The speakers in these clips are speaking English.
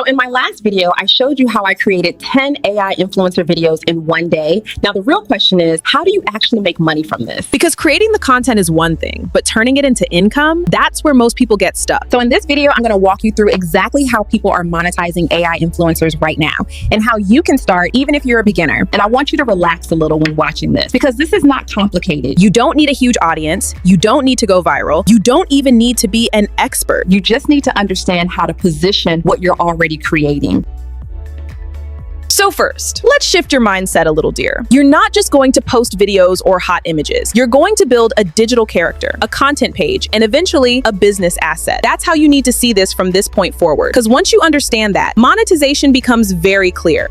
in my last video, I showed you how I created 10 AI influencer videos in one day. Now, the real question is, how do you actually make money from this? Because creating the content is one thing, but turning it into income, that's where most people get stuck. So in this video, I'm going to walk you through exactly how people are monetizing AI influencers right now and how you can start even if you're a beginner. And I want you to relax a little when watching this because this is not complicated. You don't need a huge audience. You don't need to go viral. You don't even need to be an expert. You just need to understand how to position what you're already creating. So first, let's shift your mindset a little, dear. You're not just going to post videos or hot images. You're going to build a digital character, a content page, and eventually a business asset. That's how you need to see this from this point forward. Because once you understand that, monetization becomes very clear.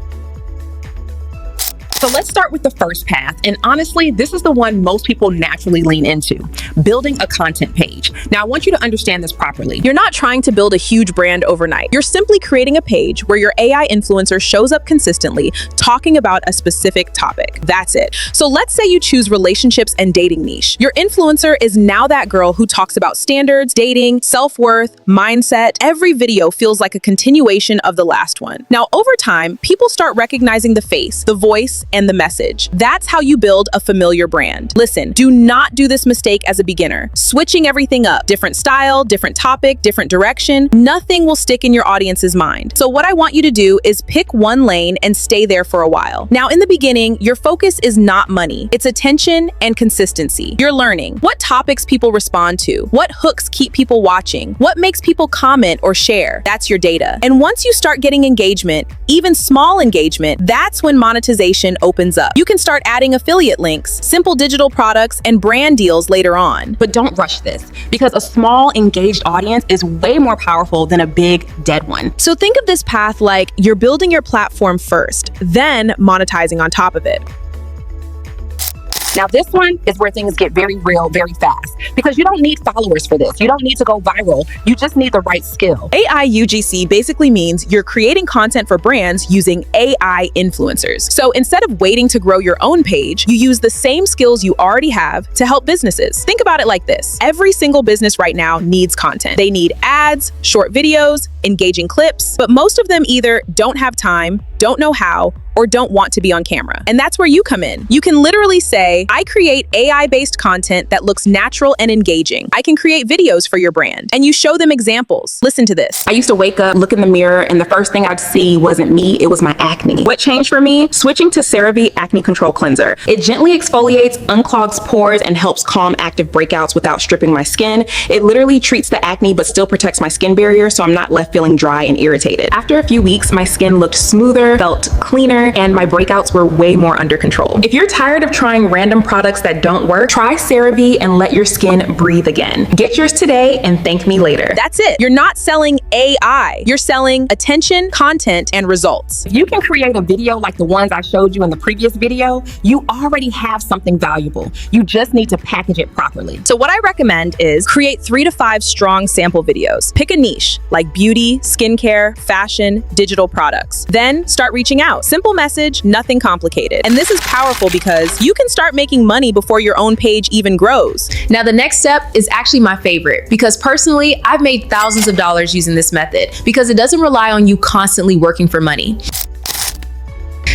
So let's start with the first path. And honestly, this is the one most people naturally lean into, building a content page. Now, I want you to understand this properly. You're not trying to build a huge brand overnight. You're simply creating a page where your AI influencer shows up consistently, talking about a specific topic. That's it. So let's say you choose relationships and dating niche. Your influencer is now that girl who talks about standards, dating, self-worth, mindset. Every video feels like a continuation of the last one. Now, over time, people start recognizing the face, the voice, and the message. That's how you build a familiar brand. Listen, do not do this mistake as a beginner. Switching everything up, different style, different topic, different direction, nothing will stick in your audience's mind. So what I want you to do is pick one lane and stay there for a while. Now, in the beginning, your focus is not money. It's attention and consistency. You're learning what topics people respond to, what hooks keep people watching, what makes people comment or share. That's your data. And once you start getting engagement, even small engagement, that's when monetization opens up. You can start adding affiliate links, simple digital products, and brand deals later on. But don't rush this because a small engaged audience is way more powerful than a big dead one. So think of this path like you're building your platform first, then monetizing on top of it. Now, this one is where things get very real, very fast, because you don't need followers for this. You don't need to go viral. You just need the right skill. AI UGC basically means you're creating content for brands using AI influencers. So instead of waiting to grow your own page, you use the same skills you already have to help businesses. Think about it like this. Every single business right now needs content. They need ads, short videos, engaging clips, but most of them either don't have time, don't know how, or don't want to be on camera. And that's where you come in. You can literally say, I create AI-based content that looks natural and engaging. I can create videos for your brand. And you show them examples. Listen to this. I used to wake up, look in the mirror, and the first thing I'd see wasn't me, it was my acne. What changed for me? Switching to CeraVe Acne Control Cleanser. It gently exfoliates, unclogs pores, and helps calm active breakouts without stripping my skin. It literally treats the acne but still protects my skin barrier so I'm not left feeling dry and irritated. After a few weeks, my skin looked smoother, felt cleaner, and my breakouts were way more under control. If you're tired of trying random products that don't work, try CeraVe and let your skin breathe again. Get yours today and thank me later. That's it. You're not selling AI. You're selling attention, content, and results. If you can create a video like the ones I showed you in the previous video, you already have something valuable. You just need to package it properly. So what I recommend is create 3 to 5 strong sample videos. Pick a niche like beauty, skincare, fashion, digital products. Then start reaching out. Simple message, nothing complicated. And this is powerful because you can start making money before your own page even grows. Now, the next step is actually my favorite because personally, I've made thousands of dollars using this method because it doesn't rely on you constantly working for money.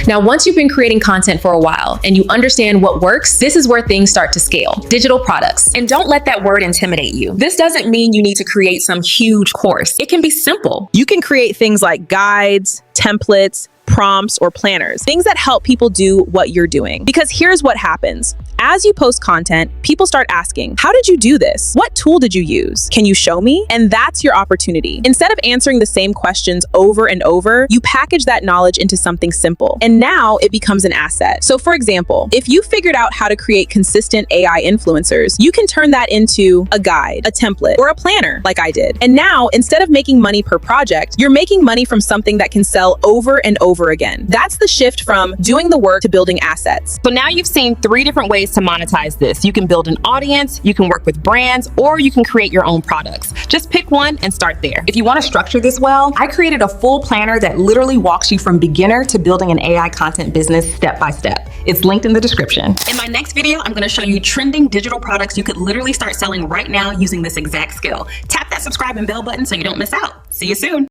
Now, once you've been creating content for a while and you understand what works, this is where things start to scale. Digital products. And don't let that word intimidate you. This doesn't mean you need to create some huge course. It can be simple. You can create things like guides, templates, prompts, or planners, things that help people do what you're doing. Because here's what happens. As you post content, people start asking, how did you do this? What tool did you use? Can you show me? And that's your opportunity. Instead of answering the same questions over and over, you package that knowledge into something simple. And now it becomes an asset. So for example, if you figured out how to create consistent AI influencers, you can turn that into a guide, a template, or a planner like I did. And now, instead of making money per project, you're making money from something that can sell over and over again. That's the shift from doing the work to building assets. So now you've seen 3 different ways to monetize this. You can build an audience, you can work with brands, or you can create your own products. Just pick one and start there. If you want to structure this well, I created a full planner that literally walks you from beginner to building an AI content business step by step. It's linked in the description. In my next video, I'm going to show you trending digital products you could literally start selling right now using this exact skill. Tap that subscribe and bell button so you don't miss out. See you soon.